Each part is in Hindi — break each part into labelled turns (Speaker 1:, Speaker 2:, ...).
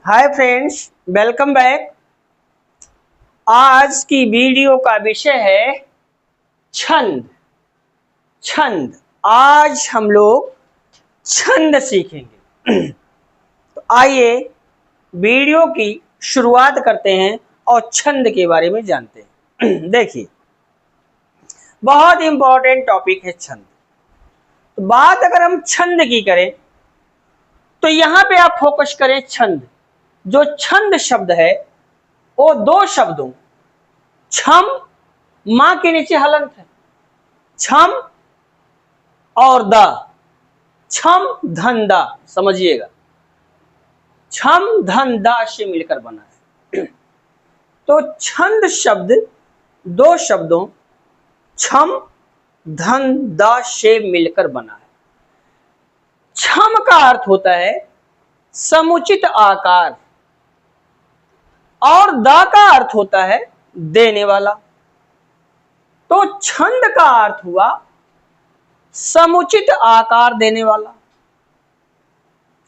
Speaker 1: Hi friends, welcome back. आज की वीडियो का विषय है छंद। छंद आज हम लोग छंद सीखेंगे। तो आइए वीडियो की शुरुआत करते हैं और छंद के बारे में जानते हैं। देखिए, बहुत इंपॉर्टेंट टॉपिक है छंद। तो बात अगर हम छंद की करें तो यहां पे आप फोकस करें छंद। जो छंद शब्द है वो दो शब्दों छम, मां के नीचे हलंत है, छम और द, छम धन दा, समझिएगा, छम धन दा से मिलकर बना है। तो छंद शब्द दो शब्दों छम धन दा से मिलकर बना है। छम का अर्थ होता है समुचित आकार और दा का अर्थ होता है देने वाला। तो छंद का अर्थ हुआ समुचित आकार देने वाला।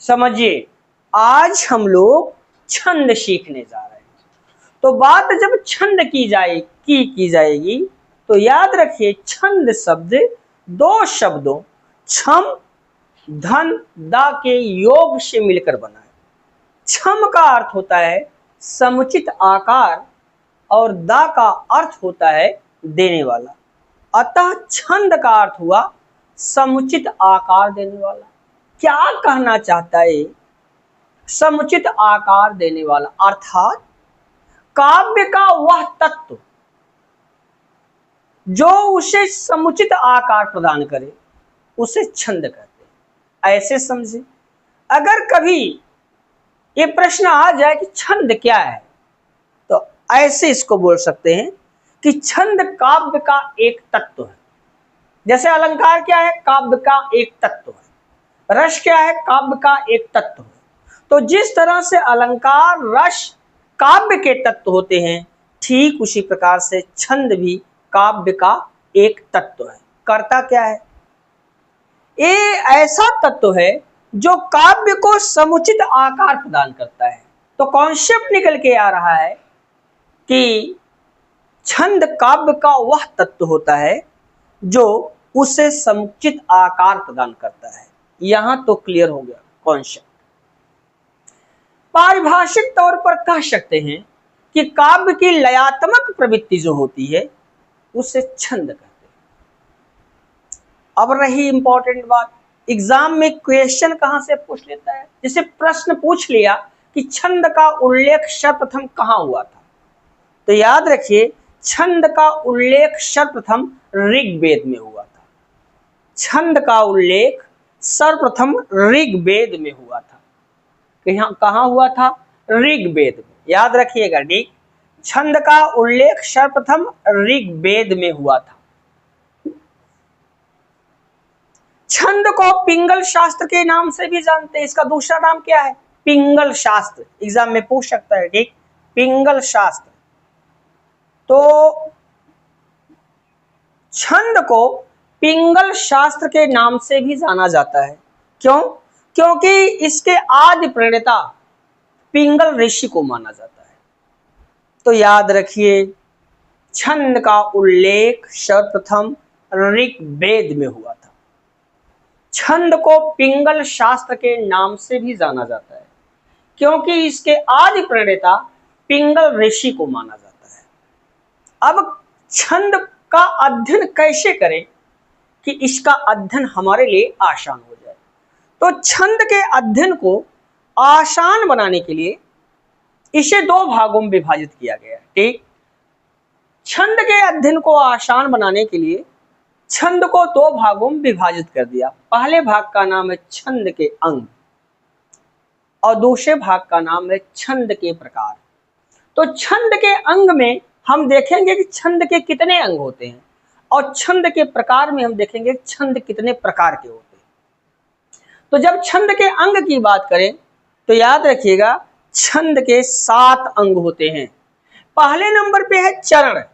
Speaker 1: समझिए, आज हम लोग छंद सीखने जा रहे हैं। तो बात जब छंद की जाएगी तो याद रखिए, छंद शब्द दो शब्दों छम धन दा के योग से मिलकर बना है। छम का अर्थ होता है समुचित आकार और दा का अर्थ होता है देने वाला। अतः छंद का अर्थ हुआ समुचित आकार देने वाला। क्या कहना चाहता है समुचित आकार देने वाला? अर्थात काव्य का वह तत्व जो उसे समुचित आकार प्रदान करे उसे छंद कहते हैं। ऐसे समझे, अगर कभी ये प्रश्न आ जाए कि छंद क्या है, तो ऐसे इसको बोल सकते हैं कि छंद काव्य का एक तत्व है। जैसे अलंकार क्या है? काव्य का एक तत्व है। रस क्या है? काव्य का एक तत्व है। तो जिस तरह से अलंकार रस काव्य के तत्व होते हैं, ठीक उसी प्रकार से छंद भी काव्य का एक तत्व है। कर्ता क्या है? ये ऐसा तत्व है जो काव्य को समुचित आकार प्रदान करता है। तो कॉन्सेप्ट निकल के आ रहा है कि छंद काव्य का वह तत्व होता है जो उसे समुचित आकार प्रदान करता है। यहां तो क्लियर हो गया कॉन्सेप्ट। पारिभाषिक तौर पर कह सकते हैं कि काव्य की लयात्मक प्रवृत्ति जो होती है उसे छंद कहते हैं। अब रही इंपॉर्टेंट बात, एग्जाम में क्वेश्चन कहां से पूछ लेता है। जैसे प्रश्न पूछ लिया कि छंद का उल्लेख सर्वप्रथम कहां हुआ था, तो याद रखिए छंद का उल्लेख सर्वप्रथम ऋग्वेद में हुआ था। छंद का उल्लेख सर्वप्रथम ऋग्वेद में हुआ था। कहां हुआ था? ऋग्वेद में। याद रखिएगा, ठीक, छंद का उल्लेख सर्वप्रथम ऋग्वेद में हुआ था। छंद को पिंगल शास्त्र के नाम से भी जानते हैं। इसका दूसरा नाम क्या है? पिंगल शास्त्र। एग्जाम में पूछ सकता है, ठीक, पिंगल शास्त्र। तो छंद को पिंगल शास्त्र के नाम से भी जाना जाता है। क्यों? क्योंकि इसके आदि प्रणेता पिंगल ऋषि को माना जाता है। तो याद रखिए, छंद का उल्लेख सर्वप्रथम ऋग्वेद में हुआ था। छंद को पिंगल शास्त्र के नाम से भी जाना जाता है क्योंकि इसके आदि प्रणेता पिंगल ऋषि को माना जाता है। अब छंद का अध्ययन कैसे करें कि इसका अध्ययन हमारे लिए आसान हो जाए? तो छंद के अध्ययन को आसान बनाने के लिए इसे दो भागों में विभाजित किया गया है। ठीक, छंद के अध्ययन को आसान बनाने के लिए छंद को दो भागों में विभाजित कर दिया। पहले भाग का नाम है छंद के अंग और दूसरे भाग का नाम है छंद के प्रकार। तो छंद के अंग में हम देखेंगे कि छंद के कितने अंग होते हैं और छंद के प्रकार में हम देखेंगे छंद कितने प्रकार के होते हैं। तो जब छंद के अंग की बात करें तो याद रखिएगा, छंद के 7 अंग होते हैं। पहले नंबर पे है चरण।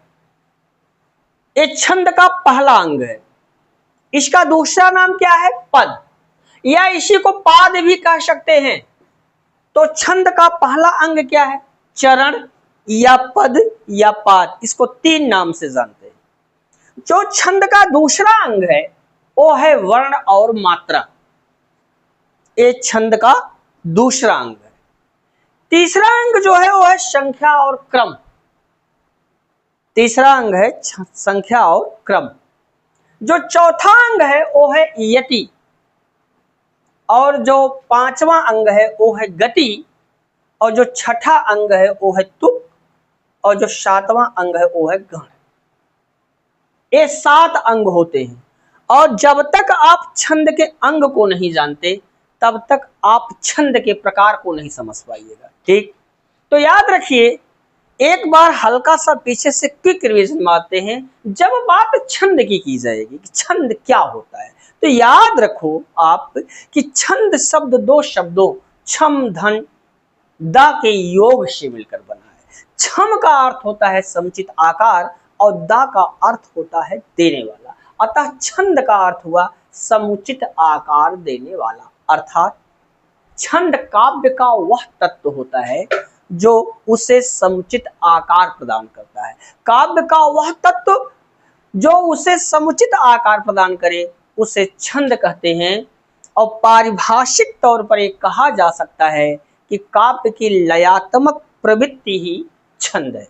Speaker 1: ये छंद का पहला अंग है। इसका दूसरा नाम क्या है? पद, या इसी को पाद भी कह सकते हैं। तो छंद का पहला अंग क्या है? चरण या पद या पाद, इसको 3 नाम से जानते हैं। जो छंद का दूसरा अंग है वो है वर्ण और मात्रा, ये छंद का दूसरा अंग है। तीसरा अंग जो है वो है संख्या और क्रम, तीसरा अंग है संख्या और क्रम। जो चौथा अंग है वो है यति, और जो पांचवा अंग है वो है गति, और जो छठा अंग है वो है तुक, और जो सातवां अंग है वो है गण। ये 7 अंग होते हैं, और जब तक आप छंद के अंग को नहीं जानते तब तक आप छंद के प्रकार को नहीं समझ पाइएगा। ठीक, तो याद रखिए, एक बार हल्का सा पीछे से क्विक रिवीजन मारते हैं। जब बात छंद की जाएगी कि छंद क्या होता है, तो याद रखो आप कि छंद शब्द 2 शब्दों छम धन दा के योग से मिलकर बना है। छम का अर्थ होता है समुचित आकार और दा का अर्थ होता है देने वाला, अतः छंद का अर्थ हुआ समुचित आकार देने वाला। अर्थात छंद काव्य का वह तत्व होता है जो उसे समुचित आकार प्रदान करता है। काव्य का वह तत्व जो उसे समुचित आकार प्रदान करे उसे छंद कहते हैं, और पारिभाषिक तौर पर यह कहा जा सकता है कि काव्य की लयात्मक प्रवृत्ति ही छंद है।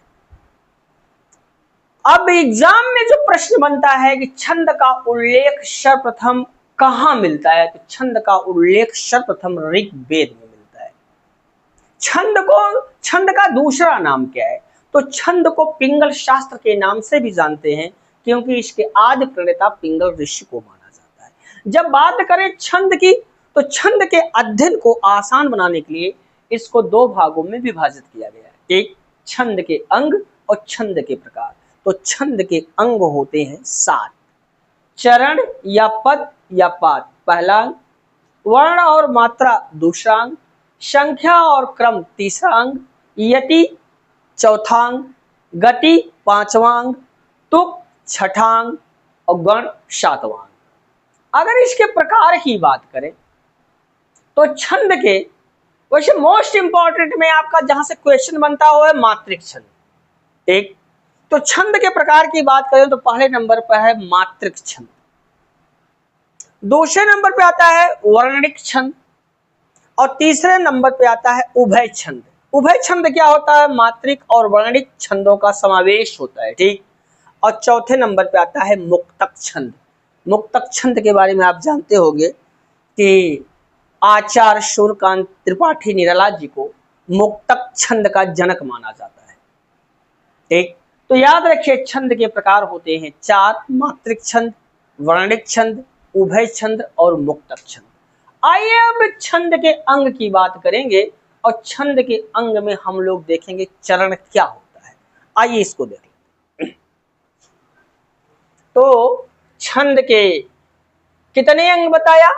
Speaker 1: अब एग्जाम में जो प्रश्न बनता है कि छंद का उल्लेख सर्वप्रथम कहां मिलता है, तो छंद का उल्लेख सर्वप्रथम ऋग्वेद में मिलता है। छंद का दूसरा नाम क्या है, तो छंद को पिंगल शास्त्र के नाम से भी जानते हैं, क्योंकि इसके आदि प्रणेता पिंगल ऋषि को माना जाता है। जब बात करें छंद की, तो छंद के अध्ययन को आसान बनाने के लिए इसको 2 भागों में विभाजित किया गया है। एक छंद के अंग और छंद के प्रकार। तो छंद के अंग होते हैं 7, चरण या पद या पाद पहला अंग, वर्ण और मात्रा दूसरा अंग, संख्या और क्रम तीसरा अंग, यति चौथा अंग, गति पांचवा अंग, तुक छठा अंग और गण सातवां अंग। अगर इसके प्रकार की बात करें तो छंद के, वैसे मोस्ट इंपॉर्टेंट में आपका जहां से क्वेश्चन बनता हो है मात्रिक छंद। ठीक, तो छंद के प्रकार की बात करें तो पहले नंबर पर है मात्रिक छंद, दूसरे नंबर पे आता है वर्णनिक छंद, और तीसरे नंबर पे आता है उभय छंद। उभय छंद क्या होता है? मात्रिक और वर्णनिक छंदों का समावेश होता है। ठीक, और चौथे नंबर पे आता है मुक्तक छंद। मुक्तक छंद के बारे में आप जानते होंगे कि आचार्य सूर्यकांत त्रिपाठी निराला जी को मुक्तक छंद का जनक माना जाता है। ठीक, तो याद रखिए छंद के प्रकार होते हैं 4, मात्रिक छंद, वर्णनिक छंद, उभय छंद और मुक्तक छंद। आइए अब छंद के अंग की बात करेंगे, और छंद के अंग में हम लोग देखेंगे चरण क्या होता है। आइए इसको देख लेते हैं। तो छंद के कितने अंग बताया?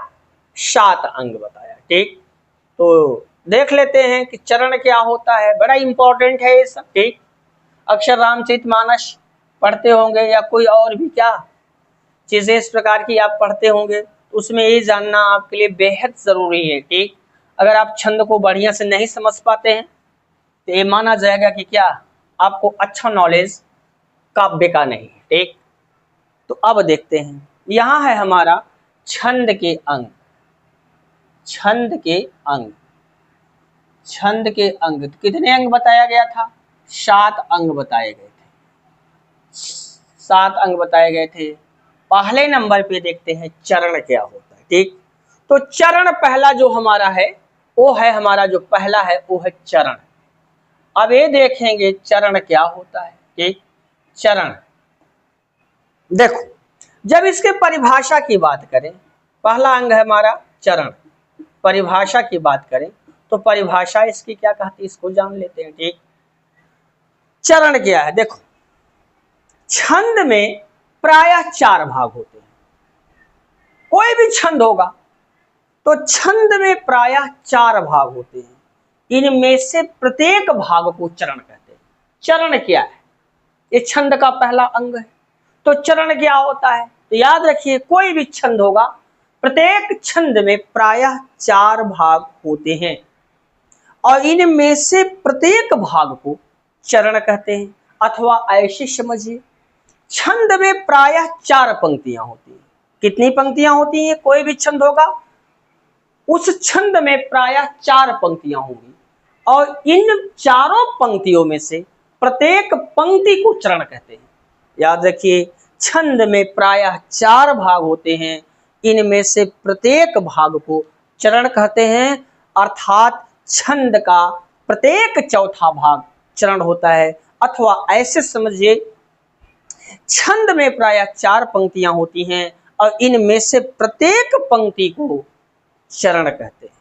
Speaker 1: 7 अंग बताया। ठीक, तो देख लेते हैं कि चरण क्या होता है। बड़ा इंपॉर्टेंट है ये सब। ठीक, अक्षर रामचरितमानस पढ़ते होंगे या कोई और भी क्या चीजें इस प्रकार की आप पढ़ते होंगे, उसमें ये जानना आपके लिए बेहद जरूरी है। ठीक, अगर आप छंद को बढ़िया से नहीं समझ पाते हैं तो ये माना जाएगा कि क्या आपको अच्छा नॉलेज काव्य का नहीं है। ठीक, तो अब देखते हैं, यहां है हमारा छंद के अंग। छंद के अंग, छंद के अंग कितने अंग बताया गया था? 7 अंग बताए गए थे। 7 अंग बताए गए थे। पहले नंबर पे देखते हैं चरण क्या होता है। ठीक, तो चरण पहला जो हमारा है वो है, हमारा जो पहला है वो है चरण। अब ये देखेंगे चरण क्या होता है। ठीक, चरण देखो, जब इसके परिभाषा की बात करें, पहला अंग है हमारा चरण। परिभाषा की बात करें तो परिभाषा इसकी क्या कहती है, इसको जान लेते हैं। ठीक, चरण क्या है? देखो, छंद में प्रायः 4 भाग होते हैं। कोई भी छंद होगा तो छंद में प्रायः 4 भाग होते हैं। इनमें से प्रत्येक भाग को चरण कहते हैं। चरण क्या है? ये छंद का पहला अंग है। तो चरण क्या होता है? तो याद रखिए, कोई भी छंद होगा प्रत्येक छंद में प्रायः 4 भाग होते हैं, और इनमें से प्रत्येक भाग को चरण कहते हैं। अथवा ऐसे समझिए, छंद में प्रायः 4 पंक्तियां होती हैं। कितनी पंक्तियां होती हैं? कोई भी छंद होगा उस छंद में प्रायः 4 पंक्तियां होंगी और इन चारों पंक्तियों में से प्रत्येक पंक्ति को चरण कहते हैं। याद रखिए, छंद में प्रायः 4 भाग होते हैं, इनमें से प्रत्येक भाग को चरण कहते हैं, अर्थात छंद का प्रत्येक चौथा भाग चरण होता है। अथवा ऐसे समझिए, छंद में प्रायः 4 पंक्तियां होती हैं और इनमें से प्रत्येक पंक्ति को चरण कहते हैं।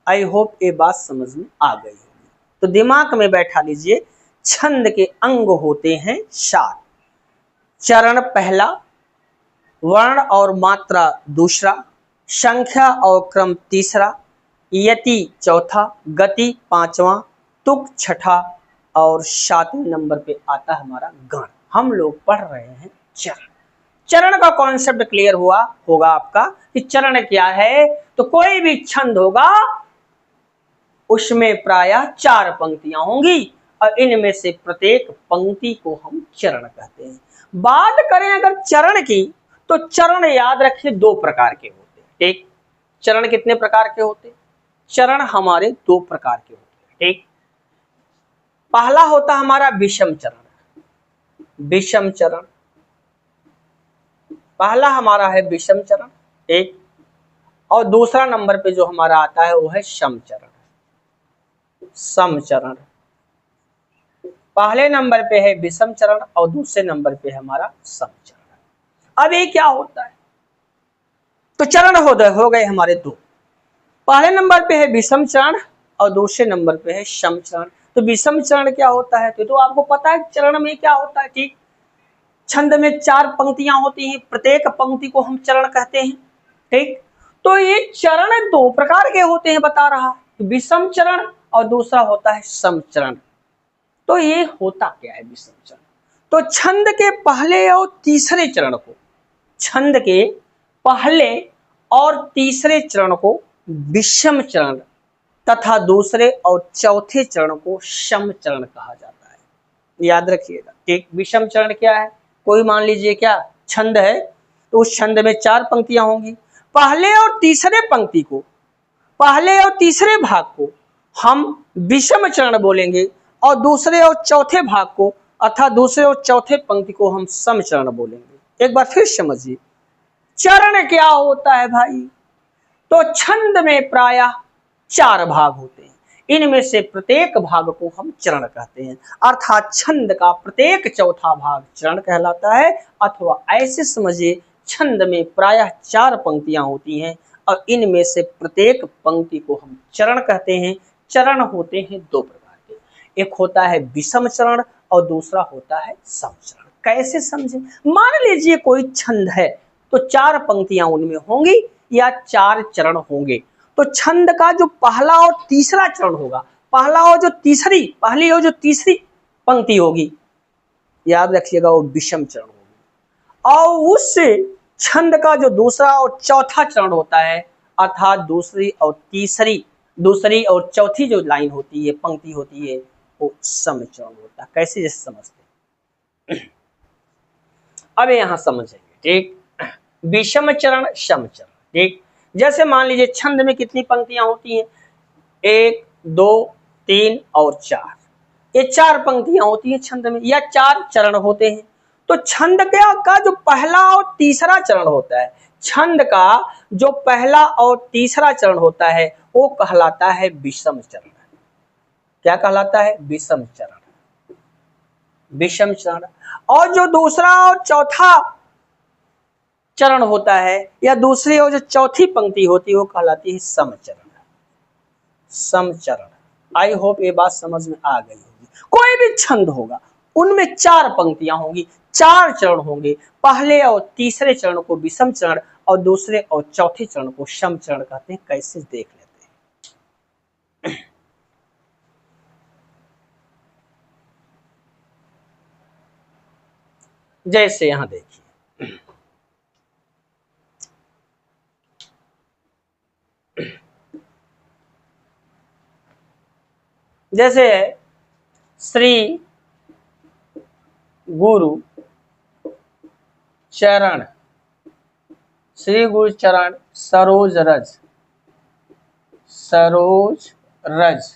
Speaker 1: आई होप ये बात समझ में आ गई होगी। तो दिमाग में बैठा लीजिए, छंद के अंग होते हैं 4। चरण पहला, वर्ण और मात्रा दूसरा, संख्या और क्रम तीसरा, यति चौथा, गति पांचवा, तुक छठा और 7वें नंबर पे आता है हमारा गण। हम लोग पढ़ रहे हैं चरण। चरण का कॉन्सेप्ट क्लियर हुआ होगा आपका कि चरण क्या है। तो कोई भी छंद होगा उसमें प्रायः 4 पंक्तियां होंगी और इनमें से प्रत्येक पंक्ति को हम चरण कहते हैं। बात करें अगर चरण की, तो चरण याद रखिए 2 प्रकार के होते हैं। ठीक, चरण कितने प्रकार के होते हैं? चरण हमारे 2 प्रकार के होते हैं। ठीक, पहला होता हमारा विषम चरण। विषम चरण पहला हमारा है विषम चरण, एक। और दूसरा नंबर पे जो हमारा आता है वो है सम चरण। सम चरण पहले नंबर पे है विषम चरण और दूसरे नंबर पे हमारा सम चरण। अब ये क्या होता है? तो चरण हो गए हमारे 2। पहले नंबर पे है विषम चरण और दूसरे नंबर पे है सम चरण। तो विषम चरण क्या होता है? तो आपको पता है चरण में क्या होता है। ठीक, छंद में 4 पंक्तियां होती हैं, प्रत्येक पंक्ति को हम चरण कहते हैं। ठीक, तो ये चरण 2 प्रकार के होते हैं बता रहा, विषम चरण और दूसरा होता है सम चरण। तो ये होता क्या है विषम चरण? तो छंद के पहले और तीसरे चरण को, छंद के पहले और तीसरे चरण को विषम चरण तथा दूसरे और चौथे चरण को सम चरण कहा जाता है। याद रखिएगा। ठीक, विषम चरण क्या है? कोई मान लीजिए क्या छंद है, तो उस छंद में 4 पंक्तियां होंगी। पहले और तीसरे पंक्ति को, पहले और तीसरे भाग को हम विषम चरण बोलेंगे और दूसरे और चौथे भाग को अर्थात दूसरे और चौथे पंक्ति को हम सम चरण बोलेंगे। एक बार फिर समझिए, चरण क्या होता है भाई? तो छंद में प्रायः 4 भाग होते हैं, इनमें से प्रत्येक भाग को हम चरण कहते हैं, अर्थात छंद का प्रत्येक चौथा भाग चरण कहलाता है। अथवा ऐसे समझिए, छंद में प्रायः 4 पंक्तियां होती हैं और इनमें से प्रत्येक पंक्ति को हम चरण कहते हैं। चरण होते हैं 2 प्रकार के, एक होता है विषम चरण और दूसरा होता है सम चरण। कैसे समझे? मान लीजिए कोई छंद है तो 4 पंक्तियां उनमें होंगी या 4 चरण होंगे। तो छंद का जो पहला और तीसरा चरण होगा, पहली और जो तीसरी पंक्ति होगी, याद रखिएगा वो विषम चरण होगी। और उस छंद का जो दूसरा और चौथा चरण होता है, अर्थात दूसरी और चौथी जो लाइन होती है, पंक्ति होती है, वो सम चरण होता है। कैसे जैसे समझते हैं? अब यहां समझेंगे। ठीक, विषम चरण, सम चरण। ठीक, जैसे मान लीजिए छंद में कितनी पंक्तियां होती हैं? 1, 2, 3 और 4। ये 4 पंक्तियां होती हैं छंद में या 4 चरण होते हैं। तो छंद का जो पहला और तीसरा चरण होता है, छंद का जो पहला और तीसरा चरण होता है वो कहलाता है विषम चरण। क्या कहलाता है? विषम चरण। विषम चरण। और जो दूसरा और चौथा चरण होता है या दूसरी और जो चौथी पंक्ति होती है वो कहलाती है सम चरण। सम चरण। आई होप ये बात समझ में आ गई होगी। कोई भी छंद होगा उनमें 4 पंक्तियां होंगी, 4 चरण होंगे। पहले और तीसरे चरण को विषम चरण और दूसरे और चौथे चरण को सम चरण कहते हैं। कैसे देख लेते हैं। जैसे यहां देखिए, जैसे है श्री गुरु चरण, श्री गुरु चरण सरोज रज, सरोज रज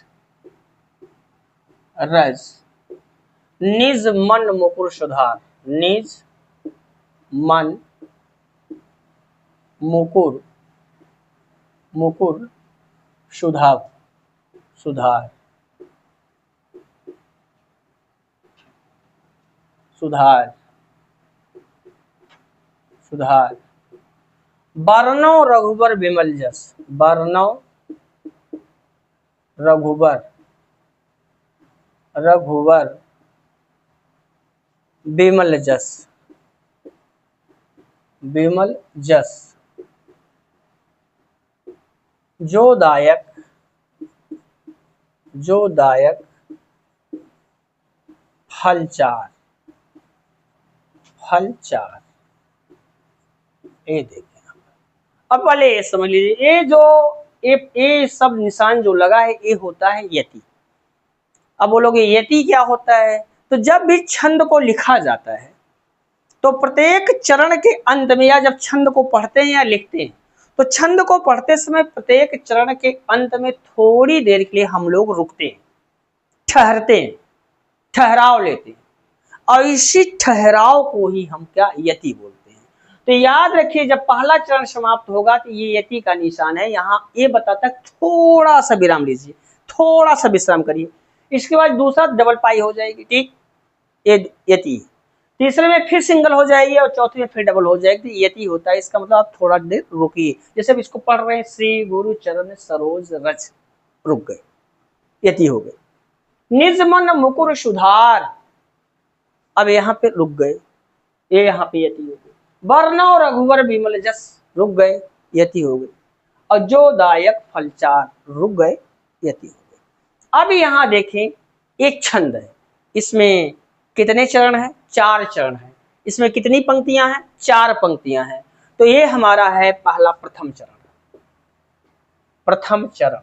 Speaker 1: रज, निज मन मुकुर सुधार, निज मन मुकुर मुकुर सुधार, सुधार सुधार सुधार, वर्णो रघुबर विमल जस, वर्णो रघुबर रघुवर विमल जस, विमल जस, जो दायक फलचार, फलचार। ये देखिए, अब पहले ये समझ लीजिए, ये जो ये सब निशान जो लगा है ये होता है यति। अब बोलोगे यति क्या होता है? तो जब भी छंद को लिखा जाता है तो प्रत्येक चरण के अंत में, या जब छंद को पढ़ते हैं या लिखते हैं, तो छंद को पढ़ते समय प्रत्येक चरण के अंत में थोड़ी देर के लिए हम लोग रुकते हैं, ठहरते हैं, ठहराव लेते हैं, और इसी ठहराव को ही हम क्या यति बोलते हैं। तो याद रखिए, जब पहला चरण समाप्त होगा तो ये यति का निशान है। यहाँ ये बताता है थोड़ा सा विराम लीजिए, थोड़ा सा विश्राम करिए, इसके बाद दूसरा डबल पाई हो जाएगी, ठीक, ये यति। तीसरे में फिर सिंगल हो जाएगी और चौथे में फिर डबल हो जाएगी, तो यति होता है। इसका मतलब आप थोड़ा देर रुकिए, जैसे अब इसको पढ़ रहे हैं, श्री गुरु चरण सरोज रज, रुक गए, यति हो गए। निज मन मुकुर सुधार, अब यहाँ पे रुक गए, ये यहाँ पे यति हो गई। वर्णो रघुवर विमल जस, रुक गए, यति हो गई। और जो दायक फलचार, रुक गए, यति हो गई। अब यहाँ देखें, एक छंद है, इसमें कितने चरण हैं? 4 चरण हैं। इसमें कितनी पंक्तियां हैं? 4 पंक्तियां हैं। तो ये हमारा है पहला प्रथम चरण, प्रथम चरण,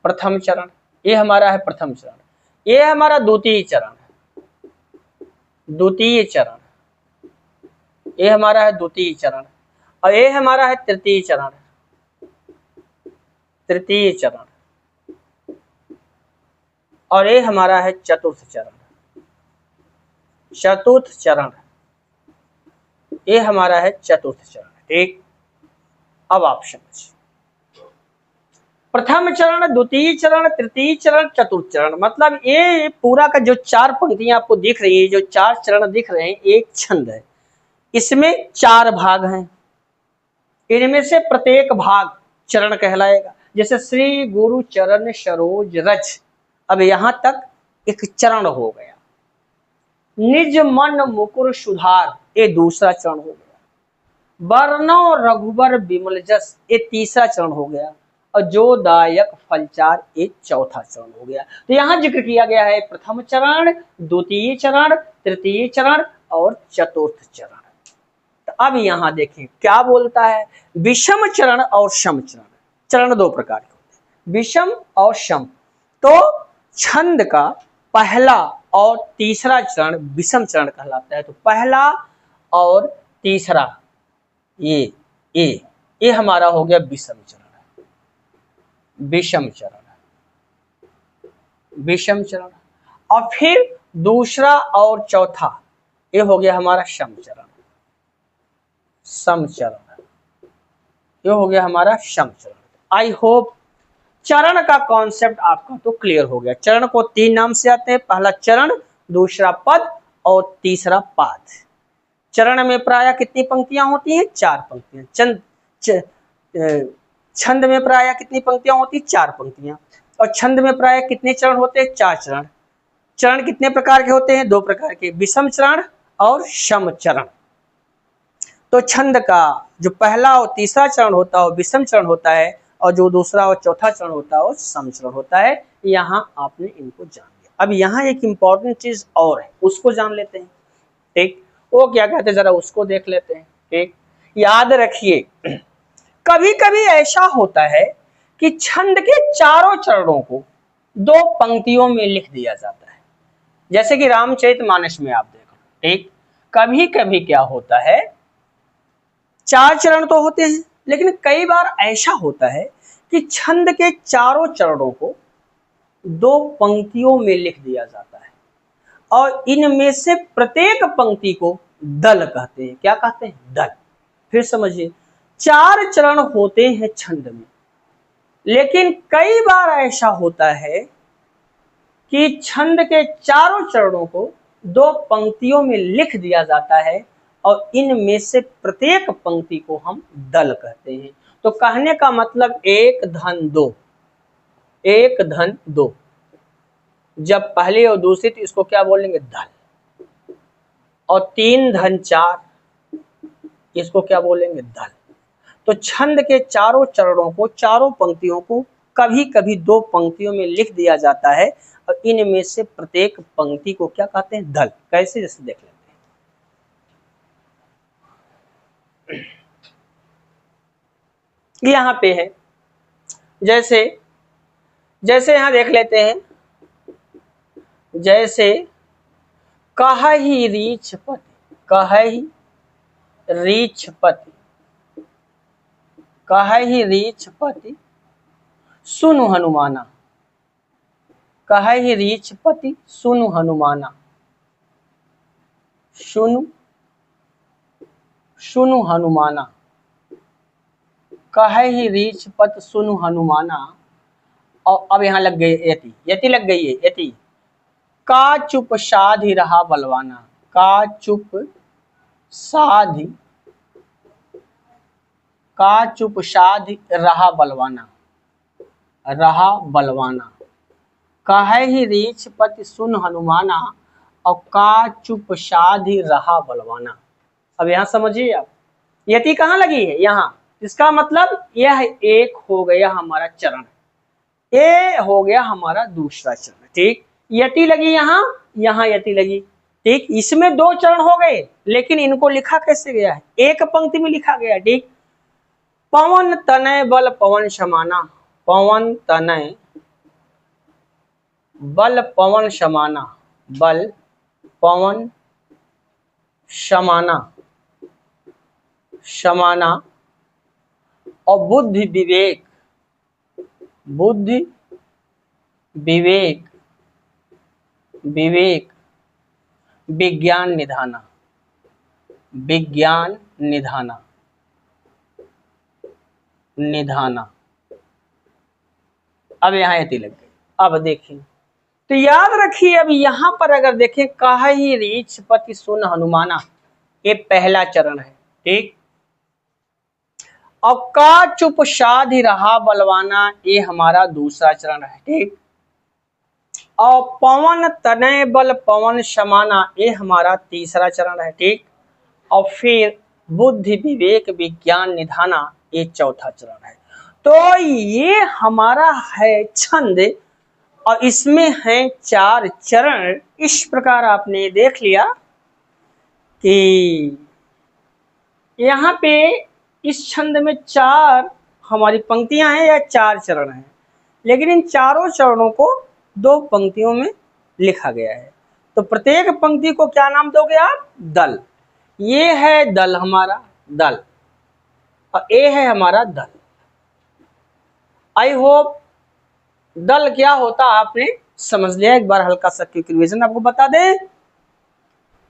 Speaker 1: प्रथम चरण, ये हमारा है प्रथम चरण। ये हमारा द्वितीय चरण, द्वितीय चरण, ये हमारा है द्वितीय चरण। और ये हमारा है तृतीय चरण, तृतीय चरण। और ये हमारा है चतुर्थ चरण, चतुर्थ चरण, ये हमारा है चतुर्थ चरण, ठीक। अब आप समझिए, प्रथम चरण, द्वितीय चरण, तृतीय चरण, चतुर्थ चरण, मतलब ये पूरा का जो 4 पंक्तियां आपको दिख रही है, जो 4 चरण दिख रहे हैं, एक छंद है, इसमें 4 भाग हैं। इनमें से प्रत्येक भाग चरण कहलाएगा। जैसे श्री गुरु चरण सरोज रज, अब यहां तक एक चरण हो गया। निज मन मुकुर सुधार, ये दूसरा चरण हो गया। वर्णो रघुबर विमल जस, ये तीसरा चरण हो गया। और जो दायक फलचार, ये चौथा चरण हो गया। तो यहां जिक्र किया गया है प्रथम चरण, द्वितीय चरण, तृतीय चरण और चतुर्थ चरण। तो अब यहां देखें क्या बोलता है, विषम चरण और सम चरण। चरण 2 प्रकार के होते हैं, विषम और सम। तो छंद का पहला और तीसरा चरण विषम चरण कहलाता है। तो पहला और तीसरा ये हमारा हो गया विषम चरण, विषम चरण, विषम चरण। और फिर दूसरा और चौथा ये हो गया हमारा सम चरण, सम चरण, ये हो गया हमारा सम चरण। आई होप चरण का कॉन्सेप्ट आपका तो क्लियर हो गया। चरण को 3 नाम से आते हैं, पहला चरण, दूसरा पद और तीसरा पाद। चरण में प्रायः कितनी पंक्तियां होती हैं? 4 पंक्तियां। छंद में प्रायः कितनी पंक्तियां होती? 4 पंक्तियां। और छंद में प्रायः कितने चरण होते हैं? 4 चरण। चरण कितने प्रकार के होते हैं? 2 प्रकार के, विषम चरण और सम चरण। तो छंद का जो पहला और तीसरा चरण होता है वो विषम चरण होता है, और जो दूसरा और चौथा चरण होता है वो सम चरण होता है। यहाँ आपने इनको जान लिया। अब यहाँ एक इंपॉर्टेंट चीज और है, उसको जान लेते हैं, ठीक। वो क्या कहते हैं, जरा उसको देख लेते हैं, ठीक। याद रखिए, कभी कभी ऐसा होता है कि छंद के चारों चरणों को दो पंक्तियों में लिख दिया जाता है। जैसे कि रामचरितमानस में आप देखो, ठीक, कभी कभी क्या होता है, चार चरण तो होते हैं, लेकिन कई बार ऐसा होता है कि छंद के चारों चरणों को दो पंक्तियों में लिख दिया जाता है और इनमें से प्रत्येक पंक्ति को दल कहते हैं। क्या कहते हैं? दल। फिर समझिए, चार चरण होते हैं छंद में, लेकिन कई बार ऐसा होता है कि छंद के चारों चरणों को दो पंक्तियों में लिख दिया जाता है और इनमें से प्रत्येक पंक्ति को हम दल कहते हैं। तो कहने का मतलब एक धन दो, एक धन दो, जब पहले और दूसरी तो इसको क्या बोलेंगे? दल। और तीन धन चार, इसको क्या बोलेंगे? दल। तो छंद के चारों चरणों को, चारों पंक्तियों को कभी कभी दो पंक्तियों में लिख दिया जाता है और इनमें से प्रत्येक पंक्ति को क्या कहते हैं? दल। कैसे? जैसे देख लेते हैं, यहां पे है, जैसे यहां देख लेते हैं, जैसे कहहि रीछपति, कहहि रीछपति, कहहि रीछपति सुनु हनुमाना, कहहि रीछपति सुनु हनुमाना, सुनु सुनु हनुमाना, कहहि रीछपति सुनु हनुमाना। और अब यहां लग गई यति, यति लग गई है, यति। का चुप साधि रहा बलवाना, का चुप साधि, का चुप साधि रहा बलवाना, रहा बलवाना, कहहि रीछपति सुन हनुमाना और का चुप साधि रहा बलवाना। अब यहां समझिए आप, यति कहां लगी है? यहां। इसका मतलब यह एक हो गया हमारा चरण, ये हो गया हमारा दूसरा चरण, ठीक। यति लगी यहां, यहां यति लगी, ठीक। इसमें दो चरण हो गए, लेकिन इनको लिखा कैसे गया है? एक पंक्ति में लिखा गया, ठीक। पवन तनय बल पवन समाना, पवन तनय बल पवन समाना, बल पवन समाना, समाना। और बुद्धि विवेक, बुद्धि विवेक, विवेक विज्ञान निधाना, विज्ञान निधाना, निधाना। अब यहां यति लग गई। अब देखिए, तो याद रखिए, अब यहां पर अगर देखें, कहहि रीछपति सुन हनुमाना, ये पहला चरण है, ठीक। और का चुप साधि रहा बलवाना, ये हमारा दूसरा चरण है, ठीक। और पवन तनय बल पवन समाना, ये हमारा तीसरा चरण है, ठीक। और फिर बुद्धि विवेक विज्ञान निधाना, ये चौथा चरण है। तो ये हमारा है छंद और इसमें है चार चरण। इस प्रकार आपने देख लिया कि यहाँ पे इस छंद में चार हमारी पंक्तियां हैं या चार चरण हैं, लेकिन इन चारों चरणों को दो पंक्तियों में लिखा गया है। तो प्रत्येक पंक्ति को क्या नाम दोगे आप? दल। ये है दल, हमारा दल, और ये है हमारा दल। आई होप दल क्या होता आपने समझ लिया। एक बार हल्का सा क्विक रिवीजन आपको बता दें,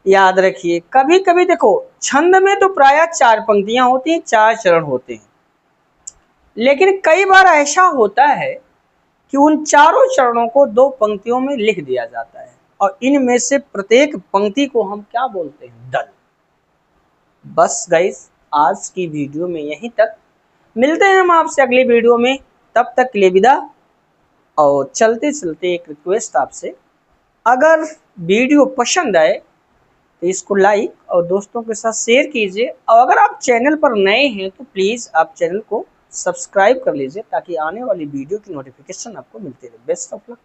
Speaker 1: याद रखिए। कभी कभी देखो, छंद में तो प्रायः चार पंक्तियां होती हैं, चार चरण होते हैं, लेकिन कई बार ऐसा होता है कि उन चारों चरणों को दो पंक्तियों में लिख दिया जाता है और इनमें से प्रत्येक पंक्ति को हम क्या बोलते हैं? दल। बस गाइस, आज की वीडियो में यहीं तक। मिलते हैं हम आपसे अगली वीडियो में, तब तक के लिए विदा। और चलते चलते एक रिक्वेस्ट आपसे, अगर वीडियो पसंद आए तो इसको लाइक और दोस्तों के साथ शेयर कीजिए। और अगर आप चैनल पर नए हैं तो प्लीज़ आप चैनल को सब्सक्राइब कर लीजिए, ताकि आने वाली वीडियो की नोटिफिकेशन आपको मिलती रहे। Best of luck.